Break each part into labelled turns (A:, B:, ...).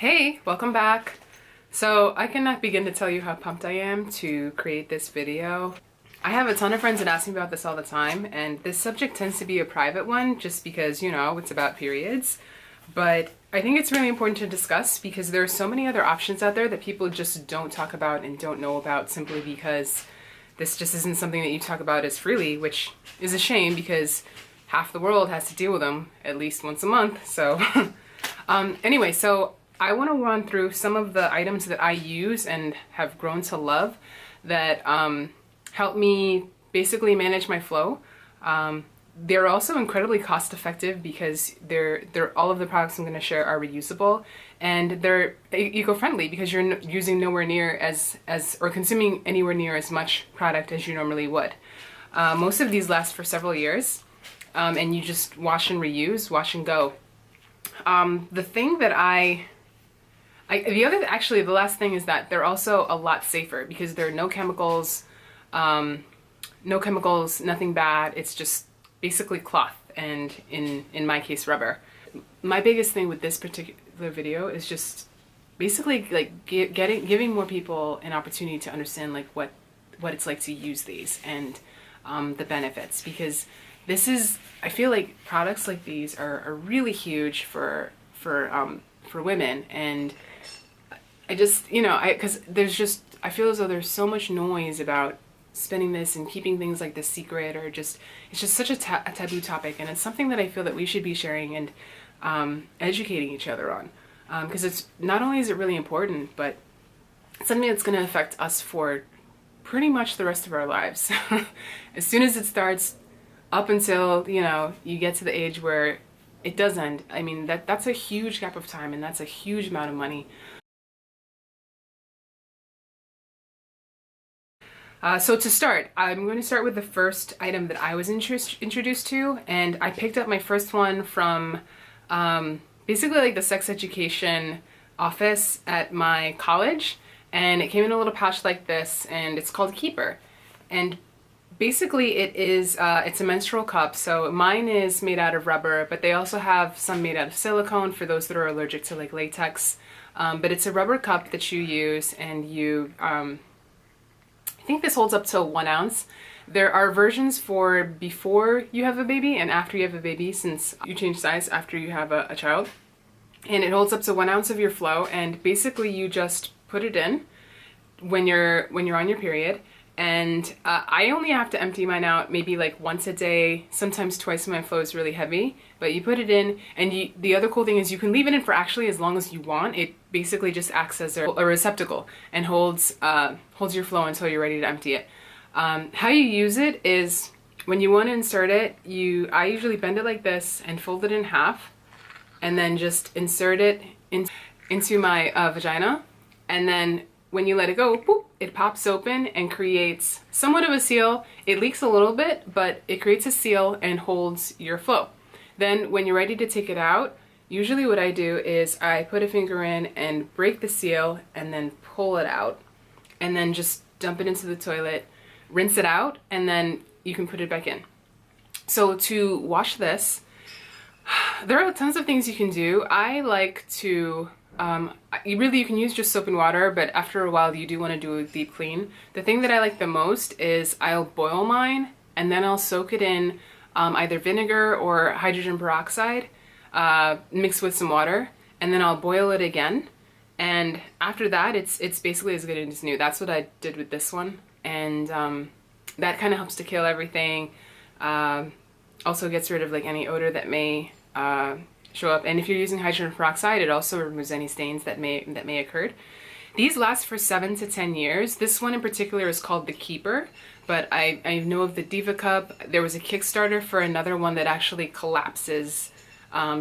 A: Hey, welcome back. So I cannot begin to tell you how pumped I am to create this video. I have a ton of friends that ask me about this all the time, and this subject tends to be a private one just because, you know, it's about periods. But I think it's really important to discuss because there are so many other options out there that people just don't talk about and don't know about simply because this just isn't something that you talk about as freely, which is a shame because half the world has to deal with them at least once a month. So anyway, so I want to run through some of the items that I use and have grown to love that help me basically manage my flow. They're also incredibly cost effective because they're all of the products I'm going to share are reusable, and they're eco-friendly because you're using nowhere near as or consuming anywhere near as much product as you normally would. Most of these last for several years, and you just wash and reuse, wash and go. The thing that the last thing is that they're also a lot safer because there are no chemicals, nothing bad. It's just basically cloth and in my case rubber. My biggest thing with this particular video is just basically like giving more people an opportunity to understand like what it's like to use these and the benefits, because I feel like products like these are really huge for women. And I just, you know, I feel as though there's so much noise about spending this and keeping things like this secret, or it's just such a taboo topic, and it's something that I feel that we should be sharing and educating each other on, because it's not only is it really important, but it's something that's going to affect us for pretty much the rest of our lives. As soon as it starts, up until, you know, you get to the age where it does end. I mean, that's a huge gap of time, and that's a huge amount of money. So to start, I'm going to start with the first item that I was introduced to, and I picked up my first one from basically like the sex education office at my college, and it came in a little pouch like this, and it's called Keeper. And basically it's a menstrual cup. So mine is made out of rubber, but they also have some made out of silicone for those that are allergic to like latex. But it's a rubber cup that you use, and you I think this holds up to 1 ounce. There are versions for before you have a baby and after you have a baby, since you change size after you have a child. And it holds up to 1 ounce of your flow, and basically you just put it in when you're on your period. And I only have to empty mine out maybe like once a day, sometimes twice when my flow is really heavy. But you put it in, and the other cool thing is you can leave it in for actually as long as you want. It basically just acts as a receptacle and holds your flow until you're ready to empty it. How you use it is when you want to insert it, I usually bend it like this and fold it in half, and then just insert it into my vagina, and then when you let it go, boop, it pops open and creates somewhat of a seal. It leaks a little bit, but it creates a seal and holds your flow. Then when you're ready to take it out, usually what I do is I put a finger in and break the seal and then pull it out, and then just dump it into the toilet, rinse it out, and then you can put it back in. So to wash this, there are tons of things you can do. I like to you can use just soap and water, but after a while you do want to do a deep clean. The thing that I like the most is I'll boil mine, and then I'll soak it in either vinegar or hydrogen peroxide mixed with some water, and then I'll boil it again. And after that, it's basically as good as new. That's what I did with this one, and that kind of helps to kill everything. Also gets rid of like any odor that may show up, and if you're using hydrogen peroxide, it also removes any stains that may occur. These last for 7 to 10 years. This one in particular is called the Keeper, but I know of the Diva Cup. There was a Kickstarter for another one that actually collapses,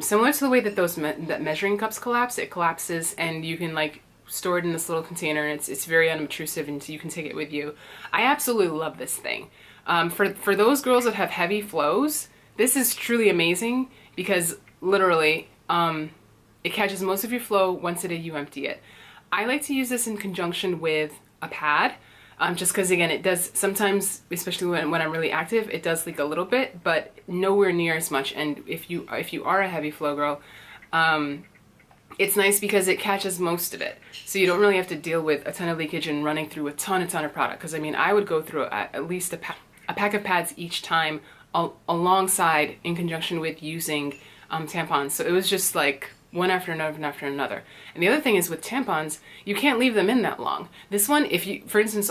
A: similar to the way that that measuring cups collapse. It collapses, and you can like store it in this little container, and it's very unobtrusive, and so you can take it with you. I absolutely love this thing. For those girls that have heavy flows, this is truly amazing because literally, it catches most of your flow once a day you empty it. I like to use this in conjunction with a pad, just because again, it does sometimes, especially when I'm really active, it does leak a little bit, but nowhere near as much. And if you are a heavy flow girl, it's nice because it catches most of it. So you don't really have to deal with a ton of leakage and running through a ton of product. Because I mean, I would go through at least a pack of pads each time alongside in conjunction with using tampons. So it was just like one after another and after another. And the other thing is with tampons, you can't leave them in that long. This one, if you, for instance,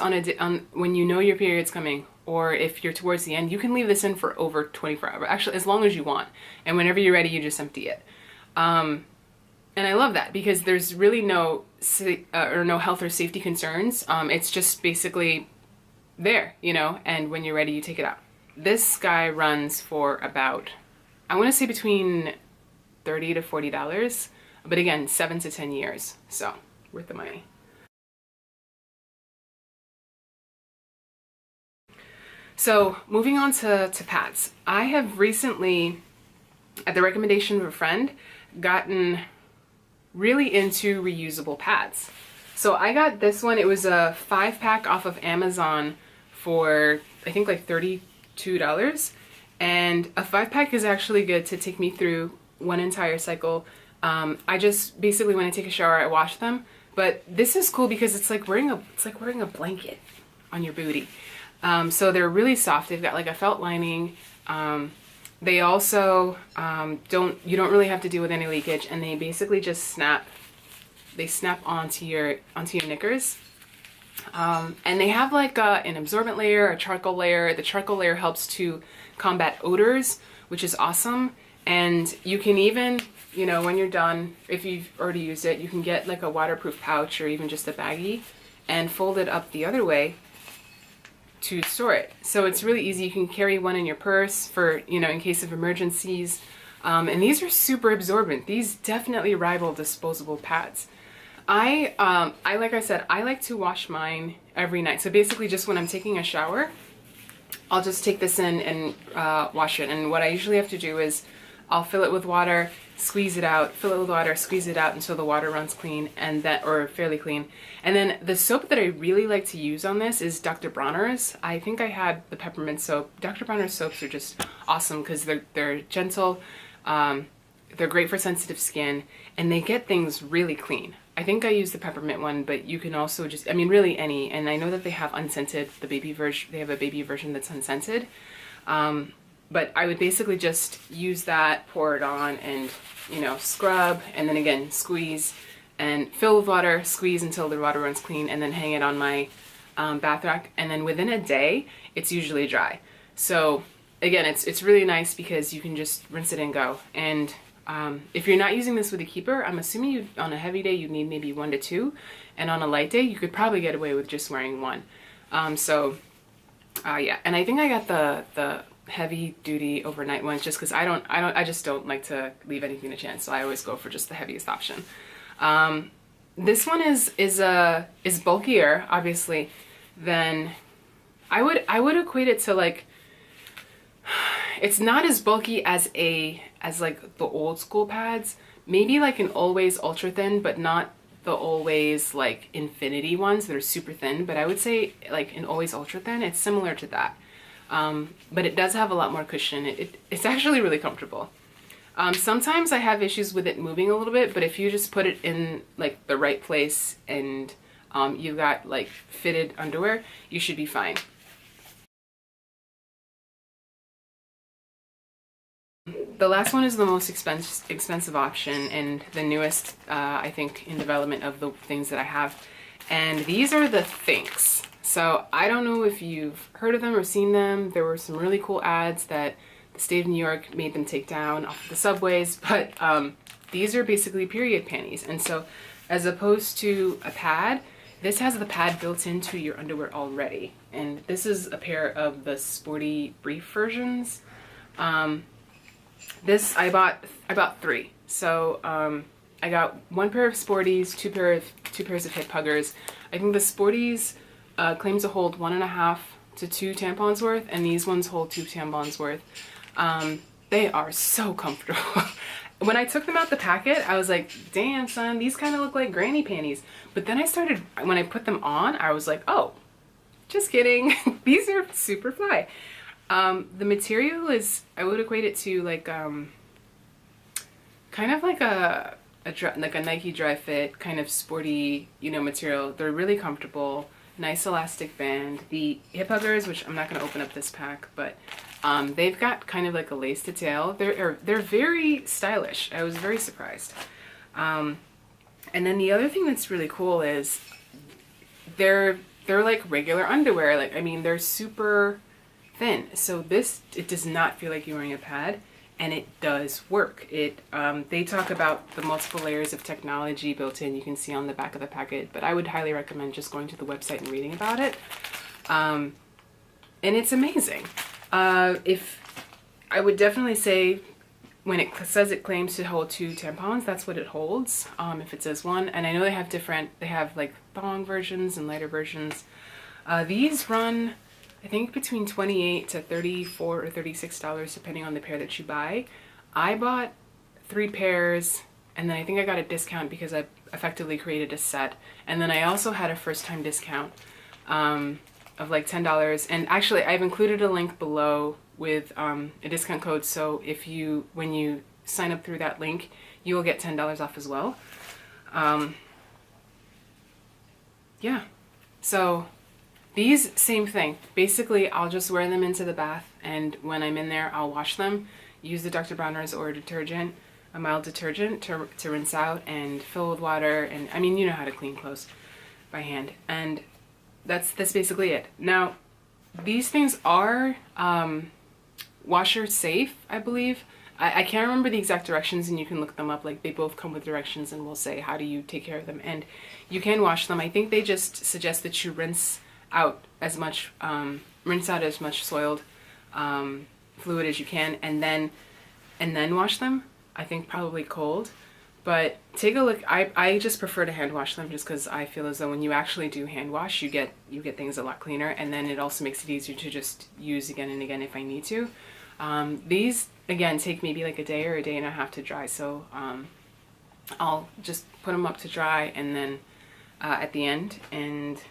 A: when you know your period's coming, or if you're towards the end, you can leave this in for over 24 hours. Actually, as long as you want. And whenever you're ready, you just empty it. And I love that because there's really no health or safety concerns. It's just basically there, you know, and when you're ready, you take it out. This guy runs for about, I want to say between $30 to $40, but again, 7 to 10 years, so worth the money. So moving on to pads. I have recently, at the recommendation of a friend, gotten really into reusable pads. So I got this one. It was a 5-pack off of Amazon for I think like $32. And a 5-pack is actually good to take me through one entire cycle. I just basically, when I take a shower, I wash them. But this is cool because it's like wearing a blanket on your booty. So they're really soft. They've got like a felt lining. They also you don't really have to deal with any leakage, and they basically just snap. They snap onto your knickers. And they have like an absorbent layer, a charcoal layer. The charcoal layer helps to combat odors, which is awesome. And you can even, you know, when you're done, if you've already used it, you can get like a waterproof pouch or even just a baggie and fold it up the other way to store it. So it's really easy. You can carry one in your purse for, you know, in case of emergencies. And these are super absorbent. These definitely rival disposable pads. Like I said, I like to wash mine every night. So basically just when I'm taking a shower, I'll just take this in and wash it. And what I usually have to do is I'll fill it with water, squeeze it out, fill it with water, squeeze it out until the water runs clean, or fairly clean. And then the soap that I really like to use on this is Dr. Bronner's. I think I had the peppermint soap. Dr. Bronner's soaps are just awesome because they're gentle, they're great for sensitive skin, and they get things really clean. I think I use the peppermint one, but you can also just, I mean, really any. And I know that they have unscented, the baby version. They have a baby version that's unscented. But I would basically just use that, pour it on, and, you know, scrub, and then again, squeeze, and fill with water, squeeze until the water runs clean, and then hang it on my bath rack. And then within a day, it's usually dry. So again, it's really nice because you can just rinse it and go. And if you're not using this with a keeper, I'm assuming on a heavy day, you need maybe 1 to 2. And on a light day, you could probably get away with just wearing 1. Yeah, and I think I got the heavy duty overnight ones just because I just don't like to leave anything to chance, so I always go for just the heaviest option. This one is bulkier, obviously, than I would equate it to, like, it's not as bulky as like the old school pads, maybe like an Always ultra thin, but not the Always like infinity ones that are super thin. But I would say like an Always ultra thin, it's similar to that. But it does have a lot more cushion. It's actually really comfortable. Sometimes I have issues with it moving a little bit, but if you just put it in like the right place and you've got like fitted underwear, you should be fine. The last one is the most expensive option and the newest, I think, in development of the things that I have. And these are the Thinx. So I don't know if you've heard of them or seen them. There were some really cool ads that the state of New York made them take down off the subways, but these are basically period panties. And so as opposed to a pad, this has the pad built into your underwear already. And this is a pair of the sporty brief versions. This I bought 3. So I got 1 pair of sporties, 2 pairs of hip huggers. I think the sporties claims to hold 1.5 to 2 tampons worth, and these ones hold 2 tampons worth. They are so comfortable. When I took them out the packet, I was like, damn son, these kind of look like granny panties. But then when I put them on, I was like, oh, just kidding. These are super fly. The material is, I would equate it to like, kind of like a like a Nike dry fit kind of sporty, you know, material. They're really comfortable, nice elastic band. The hip huggers, which I'm not going to open up this pack, but they've got kind of like a lace detail. They're very stylish. I was very surprised. And then the other thing that's really cool is they're like regular underwear. Like, I mean, they're super thin. So it does not feel like you're wearing a pad. And it does work. They talk about the multiple layers of technology built in. You can see on the back of the packet, but I would highly recommend just going to the website and reading about it. And it's amazing. If I would definitely say when it says it claims to hold 2 tampons, that's what it holds. If it says 1, and I know they have like thong versions and lighter versions. These run, I think, between $28 to $34 or $36 depending on the pair that you buy. I bought 3 pairs, and then I think I got a discount because I effectively created a set. And then I also had a first time discount of like $10. And actually, I've included a link below with a discount code. So when you sign up through that link, you will get $10 off as well. Yeah. So these, same thing. Basically, I'll just wear them into the bath, and when I'm in there, I'll wash them, use the Dr. Bronner's or detergent, a mild detergent to rinse out and fill with water. And I mean, you know how to clean clothes by hand. And that's basically it. Now, these things are washer safe, I believe. I can't remember the exact directions, and you can look them up. Like, they both come with directions and will say how do you take care of them. And you can wash them. I think they just suggest that you rinse out as much soiled fluid as you can, and then wash them. I think probably cold, but take a look. I just prefer to hand wash them just because I feel as though when you actually do hand wash, you get things a lot cleaner, and then it also makes it easier to just use again and again if I need to. These again take maybe like a day or a day and a half to dry, so I'll just put them up to dry and then at the end, and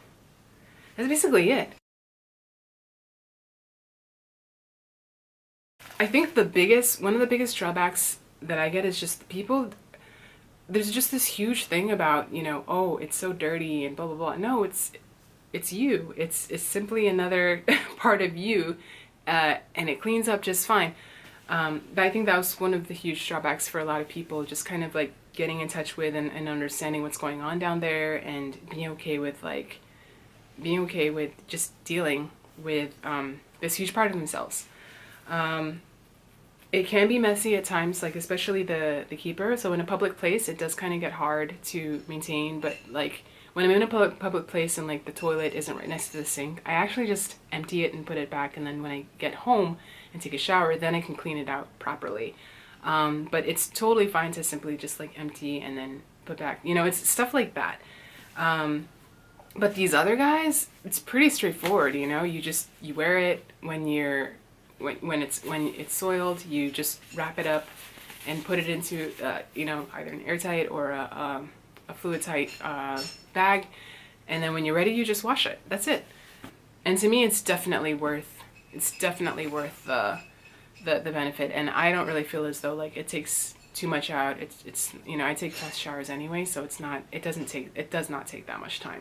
A: that's basically it. I think one of the biggest drawbacks that I get is just there's just this huge thing about, you know, oh, it's so dirty and blah, blah, blah. No, it's you. It's simply another part of you, and it cleans up just fine. But I think that was one of the huge drawbacks for a lot of people, just kind of like getting in touch with and understanding what's going on down there, and being okay with just dealing with this huge part of themselves. It can be messy at times, like especially the keeper. So in a public place, it does kind of get hard to maintain. But like when I'm in a public place and like the toilet isn't right next to the sink, I actually just empty it and put it back. And then when I get home and take a shower, then I can clean it out properly. But it's totally fine to simply just like empty and then put back. You know, it's stuff like that. But these other guys, it's pretty straightforward. You know, you wear it when it's soiled. You just wrap it up and put it into you know, either an airtight or a fluid tight bag, and then when you're ready, you just wash it. That's it. And to me, it's definitely worth the benefit. And I don't really feel as though like it takes too much out. It's you know, I take fast showers anyway, so it does not take that much time.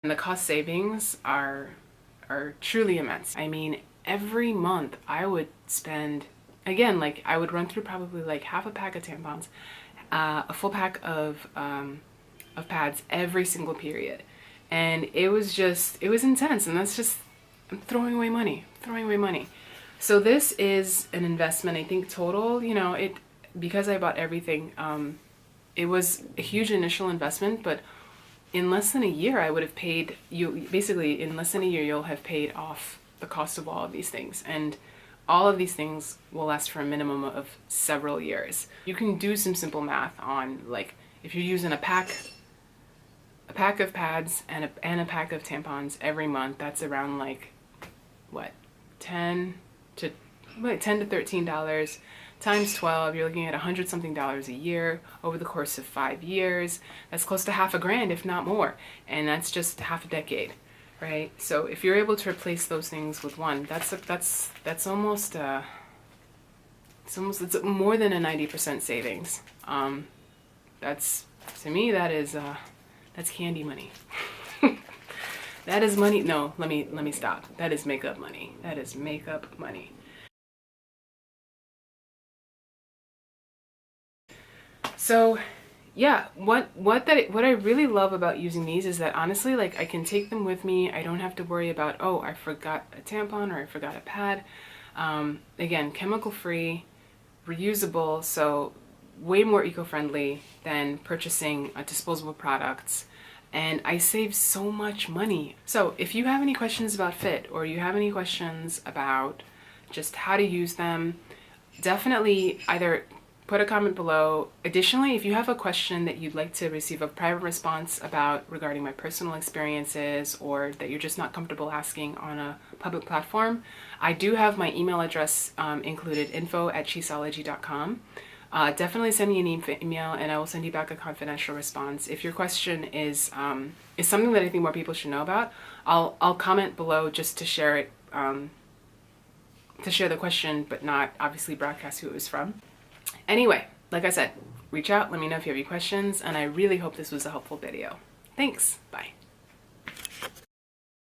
A: And the cost savings are truly immense. I mean, every month I would spend, again, like I would run through probably like half a pack of tampons, a full pack of pads every single period. And it was intense, and that's just, I'm throwing away money. So this is an investment, I think total, you know, because I bought everything, it was a huge initial investment, but in less than a year, I would have paid you. Basically, in less than a year, you'll have paid off the cost of all of these things, and all of these things will last for a minimum of several years. You can do some simple math on, like, if you're using a pack of pads and a pack of tampons every month, that's around like what, $10 to $13 times 12, you're looking at $100 something a year over the course of 5 years. That's close to $50,000, if not more, and that's just half a decade, right? So if you're able to replace those things with one, that's almost it's it's more than a 90% savings. That's, to me, that's candy money. That is money. No, let me stop. That is makeup money. That is makeup money. So yeah, what I really love about using these is that honestly, like, I can take them with me. I don't have to worry about, oh, I forgot a tampon or I forgot a pad. Again, chemical free, reusable, so way more eco-friendly than purchasing disposable products. And I save so much money. So if you have any questions about fit, or you have any questions about just how to use them, definitely either put a comment below. Additionally, if you have a question that you'd like to receive a private response about regarding my personal experiences, or that you're just not comfortable asking on a public platform, I do have my email address included, info@chisology.com. Definitely send me an email and I will send you back a confidential response. If your question is something that I think more people should know about, I'll comment below just to share it, to share the question, but not obviously broadcast who it was from. Anyway, like I said, reach out, let me know if you have any questions, and I really hope this was a helpful video. Thanks, bye.